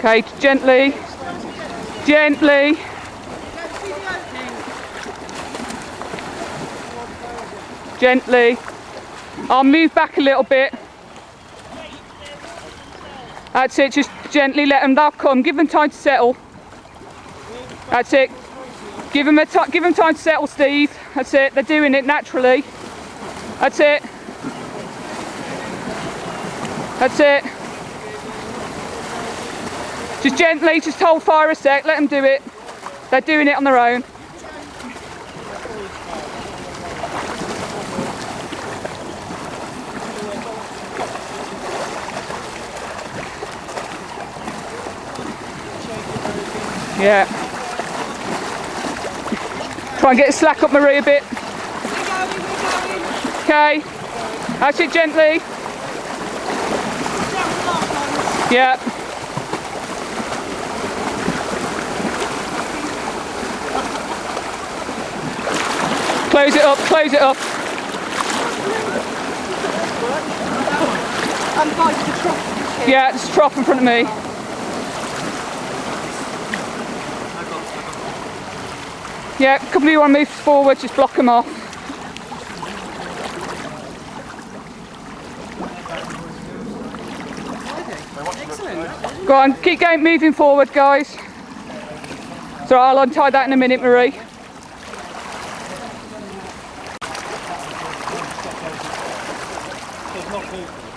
Okay, gently. Gently. Gently. I'll move back a little bit. That's it, just gently let them, they'll come. Give them time to settle. That's it. Give them time to settle, Steve. That's it, they're doing it naturally. That's it. That's it. Just gently, just hold fire a sec, let them do it. They're doing it on their own. Yeah. Try and get slack up Marie a bit. Okay. That's it, gently. Yeah. Close it up, close it up. Yeah, there's a trough in front of me. Yeah, a couple of you want to move forward, just block them off. Excellent. Go on, keep going, moving forward, guys. So I'll untie that in a minute, Marie. It's not moving.